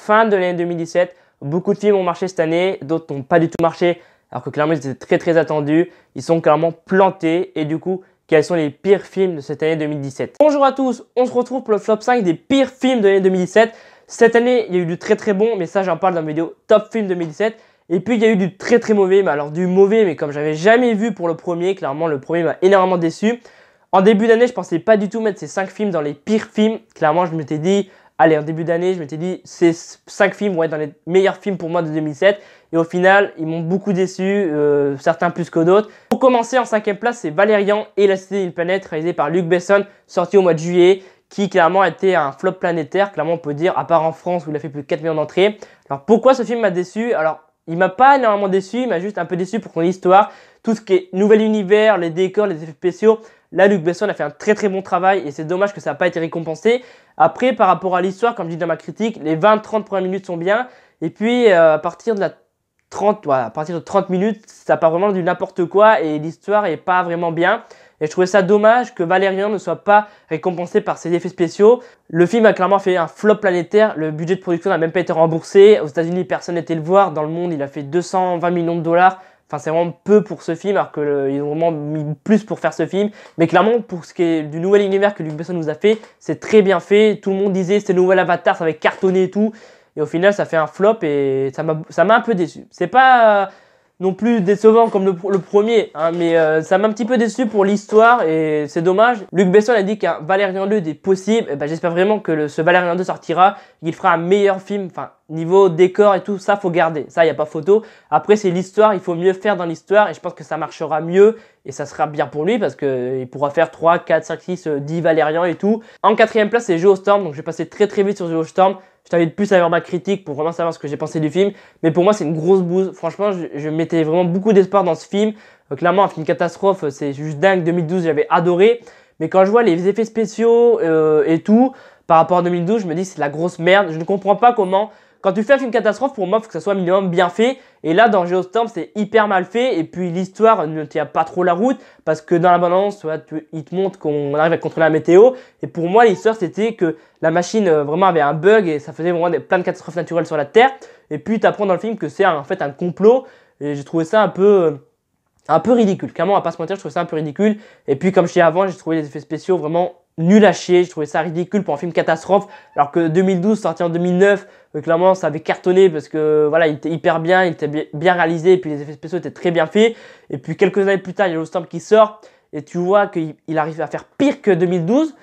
fin de l'année 2017. Beaucoup de films ont marché cette année, d'autres n'ont pas du tout marché, alors que clairement ils étaient très attendus. Ils sont clairement plantés et du coup, quels sont les pires films de cette année 2017? Bonjour à tous, on se retrouve pour le flop 5 des pires films de l'année 2017. Cette année, il y a eu du très bon, mais ça j'en parle dans la vidéo Top Film 2017. Et puis il y a eu du très mauvais, mais alors du mauvais, mais comme j'avais jamais vu pour le premier, clairement le premier m'a énormément déçu. En début d'année, je pensais pas du tout mettre ces 5 films dans les pires films. Clairement, je m'étais dit, allez, en début d'année, je m'étais dit, ces 5 films vont être dans les meilleurs films pour moi de 2007. Et au final, ils m'ont beaucoup déçu, certains plus que d'autres. Pour commencer, en 5e place, c'est Valérian et la Cité d'une planète, réalisé par Luc Besson, sorti au mois de juillet, qui clairement a été un flop planétaire, clairement on peut dire, à part en France où il a fait plus de 4 millions d'entrées. Alors pourquoi ce film m'a déçu? Alors, il m'a pas énormément déçu, il m'a juste un peu déçu pour son histoire. Tout ce qui est nouvel univers, les décors, les effets spéciaux. Là, Luc Besson a fait un très bon travail et c'est dommage que ça n'a pas été récompensé. Après, par rapport à l'histoire, comme je dis dans ma critique, les 20-30 premières minutes sont bien. Et puis, à partir de 30 minutes, ça part vraiment du n'importe quoi et l'histoire est pas vraiment bien. Et je trouvais ça dommage que Valérian ne soit pas récompensé par ses effets spéciaux. Le film a clairement fait un flop planétaire. Le budget de production n'a même pas été remboursé. Aux États-Unis, personne n'était le voir. Dans le monde, il a fait 220 millions de dollars. Enfin, c'est vraiment peu pour ce film, alors qu'ils ont vraiment mis plus pour faire ce film. Mais clairement, pour ce qui est du nouvel univers que Luc Besson nous a fait, c'est très bien fait. Tout le monde disait c'est le nouvel Avatar, ça va être cartonné et tout. Et au final, ça fait un flop et ça m'a un peu déçu. C'est pas non plus décevant comme le premier, hein, mais ça m'a un petit peu déçu pour l'histoire et c'est dommage. Luc Besson a dit qu'un Valérian 2 est possible. Et ben, j'espère vraiment que ce Valérian 2 sortira, qu'il fera un meilleur film. Enfin, niveau décor et tout, ça faut garder. Ça, il n'y a pas photo. Après, c'est l'histoire, il faut mieux faire dans l'histoire et je pense que ça marchera mieux et ça sera bien pour lui parce qu'il pourra faire 3, 4, 5, 6, 10 Valérians et tout. En 4e place, c'est Geostorm, donc je vais passer très vite sur Geostorm. Je t'invite plus à voir ma critique pour vraiment savoir ce que j'ai pensé du film. Mais pour moi, c'est une grosse bouse. Franchement, je mettais vraiment beaucoup d'espoir dans ce film. Clairement, un film catastrophe, c'est juste dingue. 2012, j'avais adoré. Mais quand je vois les effets spéciaux et tout, par rapport à 2012, je me dis c'est la grosse merde. Je ne comprends pas comment... Quand tu fais un film catastrophe, pour moi, il faut que ça soit minimum bien fait. Et là, dans Geostorm, c'est hyper mal fait. Et puis, l'histoire ne tient pas trop la route. Parce que dans la bande-annonce, il te montre qu'on arrive à contrôler la météo. Et pour moi, l'histoire, c'était que la machine vraiment avait un bug. Et ça faisait vraiment plein de catastrophes naturelles sur la Terre. Et puis, tu apprends dans le film que c'est en fait un complot. Et j'ai trouvé ça un peu ridicule. Clairement, on va pas se mentir, je trouvais ça un peu ridicule. Et puis, comme je disais avant, j'ai trouvé les effets spéciaux vraiment nul à chier. Je trouvais ça ridicule pour un film catastrophe. Alors que 2012, sorti en 2009, clairement, ça avait cartonné parce que voilà, il était hyper bien, il était bien réalisé. Et puis, les effets spéciaux étaient très bien faits. Et puis, quelques années plus tard, il y a Geostorm qui sort. Et tu vois qu'il arrive à faire pire que 2012.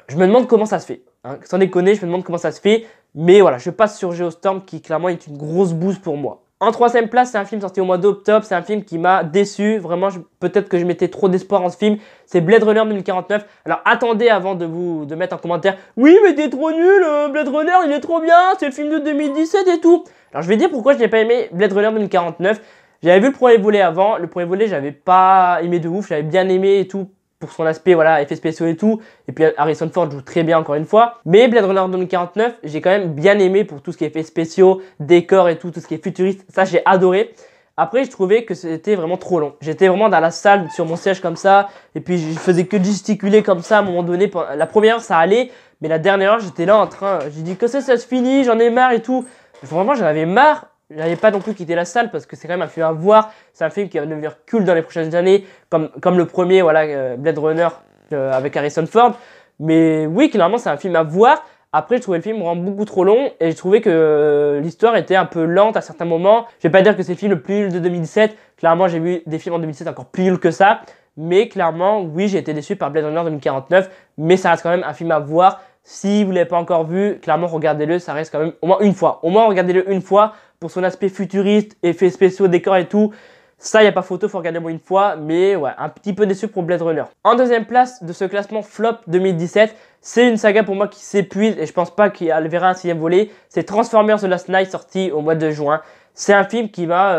Je me demande comment ça se fait. Hein. Sans déconner, je me demande comment ça se fait. Mais voilà, je passe sur Geostorm qui, clairement, est une grosse bouse pour moi. En 3e place, c'est un film sorti au mois d'octobre, c'est un film qui m'a déçu, vraiment peut-être que je mettais trop d'espoir en ce film, c'est Blade Runner 2049. Alors attendez avant de mettre en commentaire « Oui mais t'es trop nul, Blade Runner il est trop bien, c'est le film de 2017 et tout ». Alors je vais dire pourquoi je n'ai pas aimé Blade Runner 2049. J'avais vu le premier volet avant, le premier volet j'avais pas aimé de ouf, j'avais bien aimé et tout. Pour son aspect, voilà, effets spéciaux et tout. Et puis Harrison Ford joue très bien encore une fois. Mais Blade Runner 2049, j'ai quand même bien aimé pour tout ce qui est effets spéciaux, décors et tout ce qui est futuriste. Ça, j'ai adoré. Après, je trouvais que c'était vraiment trop long. J'étais vraiment dans la salle, sur mon siège comme ça. Et puis, je faisais que gesticuler comme ça à un moment donné. La première heure, ça allait. Mais la dernière heure, j'étais là en train... J'ai dit que ça se finit, j'en ai marre et tout. Vraiment, j'en avais marre. J'avais pas non plus quitté la salle parce que c'est quand même un film à voir. C'est un film qui va devenir culte dans les prochaines années, comme le premier, voilà, Blade Runner avec Harrison Ford. Mais oui, clairement, c'est un film à voir. Après, je trouvais le film vraiment beaucoup trop long et je trouvais que l'histoire était un peu lente à certains moments. Je vais pas dire que c'est le film le plus nul de 2017. Clairement, j'ai vu des films en 2017 encore plus nuls que ça. Mais clairement, oui, j'ai été déçu par Blade Runner 2049. Mais ça reste quand même un film à voir. Si vous ne l'avez pas encore vu, clairement, regardez-le. Ça reste quand même au moins une fois. Au moins, regardez-le une fois pour son aspect futuriste, effets spéciaux, décors et tout. Ça, il n'y a pas photo, il faut regarder au moins une fois. Mais ouais, un petit peu déçu pour Blade Runner. En 2e place de ce classement flop 2017, c'est une saga pour moi qui s'épuise et je pense pas qu'il verra un 6e volet. C'est Transformers The Last Knight sorti au mois de juin. C'est un film qui m'a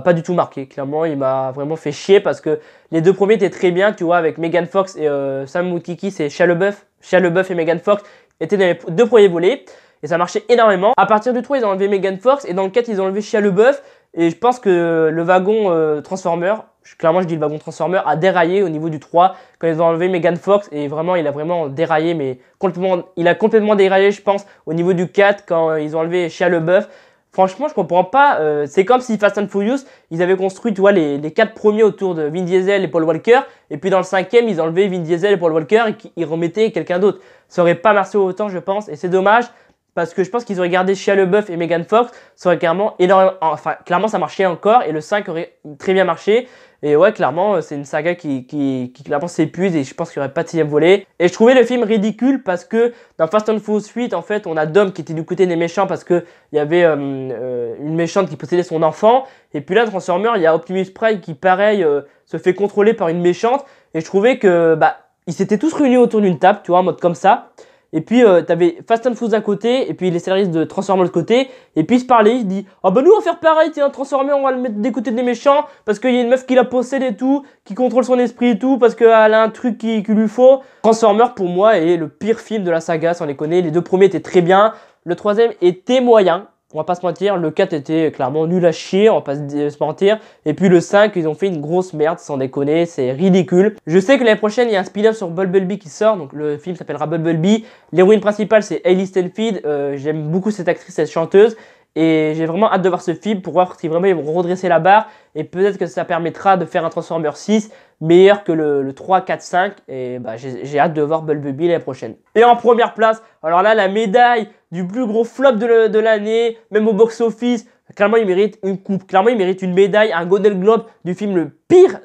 pas du tout marqué. Clairement, il m'a vraiment fait chier parce que les deux premiers étaient très bien, tu vois, avec Megan Fox et Sam Witwicky, c'est Shia LaBeouf et Megan Fox étaient dans les deux premiers volets. Et ça marchait énormément. À partir du 3, ils ont enlevé Megan Fox. Et dans le 4, ils ont enlevé Shia LaBeouf. Et je pense que le wagon Transformer clairement je dis le wagon Transformer a déraillé au niveau du 3 quand ils ont enlevé Megan Fox et vraiment il a vraiment déraillé mais complètement, il a complètement déraillé je pense au niveau du 4 quand ils ont enlevé Shia LaBeouf. Franchement je comprends pas, c'est comme si Fast and Furious ils avaient construit tu vois les 4 premiers autour de Vin Diesel et Paul Walker et puis dans le 5e ils ont enlevé Vin Diesel et Paul Walker et ils remettaient quelqu'un d'autre. Ça aurait pas marché autant je pense et c'est dommage. Parce que je pense qu'ils auraient gardé Shia LaBeouf et Megan Fox, ça aurait clairement énormément, enfin clairement ça marchait encore et le 5 aurait très bien marché. Et ouais clairement c'est une saga qui clairement s'épuise et je pense qu'il n'y aurait pas de 6ème volet. Et je trouvais le film ridicule parce que dans Fast and Furious 8 en fait on a Dom qui était du côté des méchants parce que il y avait une méchante qui possédait son enfant. Et puis là Transformer il y a Optimus Prime qui pareil se fait contrôler par une méchante. Et je trouvais que bah ils s'étaient tous réunis autour d'une table tu vois en mode comme ça. Et puis, t'avais Fast and Furious d'un côté, et puis les scénaristes de Transformers de l'autre côté, et puis ils se parlaient, ils se disent « Ah bah nous on va faire pareil, tiens, Transformers, on va le mettre des côtés des méchants, parce qu'il y a une meuf qui la possède et tout, qui contrôle son esprit et tout, parce qu'elle a un truc qu'il lui faut. » Transformers, pour moi, est le pire film de la saga, si on les connaît. Les 2 premiers étaient très bien, le 3e était moyen. On va pas se mentir, le 4 était clairement nul à chier, on va pas se mentir. Et puis le 5, ils ont fait une grosse merde, sans déconner, c'est ridicule. Je sais que l'année prochaine, il y a un spin-off sur Bumblebee qui sort, donc le film s'appellera Bumblebee. L'héroïne principale, c'est Hailey Steinfeld, j'aime beaucoup cette actrice, cette chanteuse. Et j'ai vraiment hâte de voir ce film pour voir si vraiment ils vont redresser la barre. Et peut-être que ça permettra de faire un Transformer 6 meilleur que le 3, 4, 5. Et bah, j'ai hâte de voir Bumblebee l'année prochaine. Et en première place, alors là, la médaille du plus gros flop de l'année, même au box-office. Clairement, il mérite une coupe. Clairement, il mérite une médaille, un Golden Globe du film le pire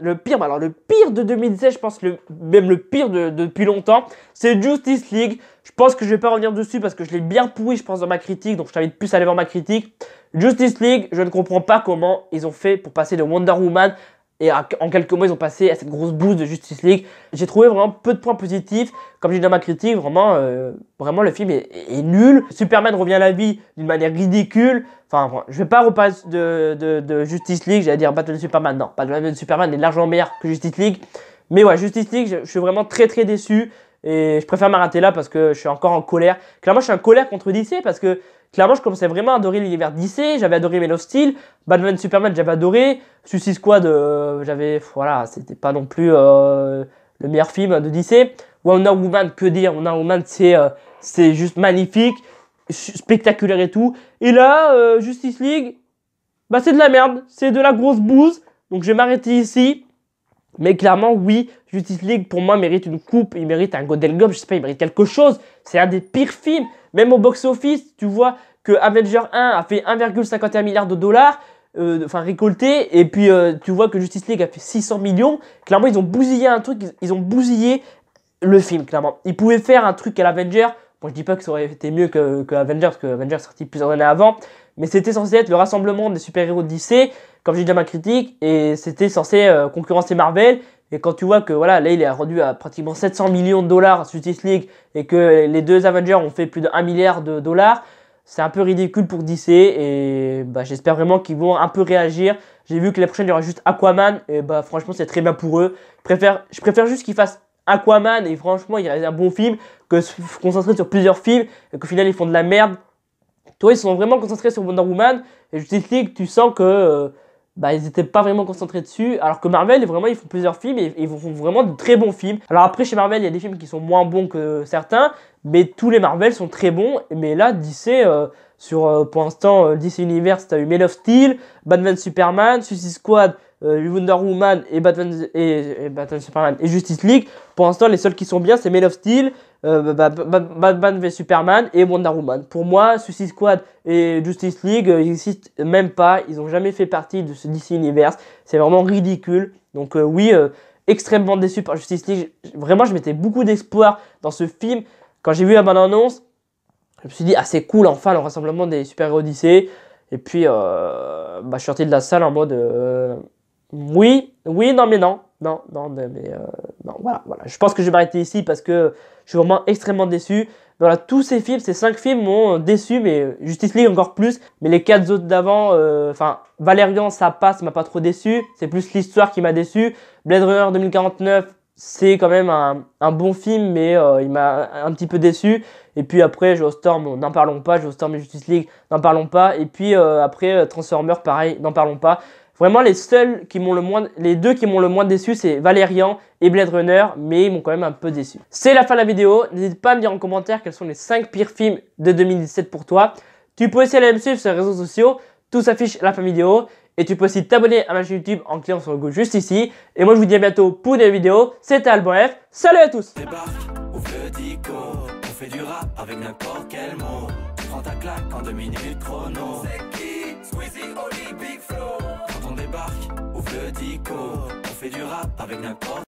de 2016, je pense, même le pire depuis longtemps. C'est Justice League. Je pense que je vais pas revenir dessus parce que je l'ai bien pourri, je pense, dans ma critique. Donc, je t'invite plus à aller voir ma critique. Justice League, je ne comprends pas comment ils ont fait pour passer de Wonder Woman. Et en quelques mois, ils ont passé à cette grosse bouse de Justice League. J'ai trouvé vraiment peu de points positifs. Comme j'ai dit dans ma critique, vraiment le film est nul. Superman revient à la vie d'une manière ridicule. Enfin, je vais pas reparler de Justice League, j'allais dire Batman de Superman. Non, Batman de Superman est largement meilleur que Justice League. Mais ouais, Justice League, je suis vraiment très très déçu. Et je préfère m'arrêter là parce que je suis encore en colère. Clairement, je suis en colère contre DC parce que clairement, je commençais vraiment à adorer l'univers DC. J'avais adoré Man of Steel. Batman Superman, j'avais adoré. Suicide Squad, voilà, c'était pas non plus le meilleur film de DC. Wonder Woman, que dire, Wonder Woman, c'est juste magnifique, spectaculaire et tout. Et là, Justice League, bah c'est de la merde, c'est de la grosse bouse. Donc je vais m'arrêter ici. Mais clairement, oui, Justice League, pour moi, mérite une coupe, il mérite un Golden Globe, je sais pas, il mérite quelque chose. C'est un des pires films. Même au box-office, tu vois que Avenger 1 a fait 1,51 milliard de dollars, récolté. Et puis, tu vois que Justice League a fait 600 millions. Clairement, ils ont bousillé un truc, ils ont bousillé le film, clairement. Ils pouvaient faire un truc à l'Avenger. Bon, je dis pas que ça aurait été mieux que Avenger, parce que Avenger est sorti plusieurs années avant. Mais c'était censé être le rassemblement des super-héros de DC, comme j'ai dit dans ma critique, et c'était censé concurrencer Marvel. Et quand tu vois que voilà, là il est rendu à pratiquement 700 millions de dollars Justice League et que les 2 Avengers ont fait plus de 1 milliard de dollars, c'est un peu ridicule pour DC et bah, j'espère vraiment qu'ils vont un peu réagir. J'ai vu que les prochaines il y aura juste Aquaman et bah franchement c'est très bien pour eux. Je préfère juste qu'ils fassent Aquaman et franchement il y a un bon film que se concentrer sur plusieurs films et qu'au final ils font de la merde. Toi, ils sont vraiment concentrés sur Wonder Woman. Et Justice League, tu sens que ils n'étaient pas vraiment concentrés dessus. Alors que Marvel, vraiment, ils font plusieurs films et ils font vraiment de très bons films. Alors après, chez Marvel, il y a des films qui sont moins bons que certains. Mais tous les Marvel sont très bons. Mais là, DC, pour l'instant, DC Universe, tu as eu Man of Steel, Batman Superman, Suicide Squad, Wonder Woman et Batman Superman et Justice League. Pour l'instant, les seuls qui sont bien, c'est Man of Steel, Batman v Superman et Wonder Woman. Pour moi, Suicide Squad et Justice League, ils n'existent même pas. Ils n'ont jamais fait partie de ce DC Universe. C'est vraiment ridicule. Donc oui, extrêmement déçu par Justice League. Vraiment, je mettais beaucoup d'espoir dans ce film. Quand j'ai vu la bande-annonce, je me suis dit, ah c'est cool, enfin le rassemblement des super-héros DC. Et puis, je suis sorti de la salle en mode, oui, non, mais non. Non, voilà. Je pense que je vais m'arrêter ici parce que je suis vraiment extrêmement déçu. Voilà, tous ces films, ces 5 films m'ont déçu, mais Justice League encore plus. Mais les 4 autres d'avant, Valérian, ça passe, m'a pas trop déçu. C'est plus l'histoire qui m'a déçu. Blade Runner 2049, c'est quand même un bon film, mais il m'a un petit peu déçu. Et puis après, Geostorm, n'en parlons pas. Geostorm et Justice League, n'en parlons pas. Et puis après, Transformers, pareil, n'en parlons pas. Vraiment, les deux qui m'ont le moins déçu, c'est Valérian et Blade Runner, mais ils m'ont quand même un peu déçu. C'est la fin de la vidéo. N'hésite pas à me dire en commentaire quels sont les 5 pires films de 2017 pour toi. Tu peux aussi aller me suivre sur les réseaux sociaux. Tout s'affiche à la fin de la vidéo. Et tu peux aussi t'abonner à ma chaîne YouTube en cliquant sur le logo juste ici. Et moi, je vous dis à bientôt pour une nouvelle vidéo. C'était Alban F. Salut à tous! On fait du rap avec n'importe quel mot. Tu prends ta claque en 2 minutes chrono. C'est qui? Squeezie, Oli, Big Flow. Quand on débarque, ouvre le dico. On fait du rap avec n'importe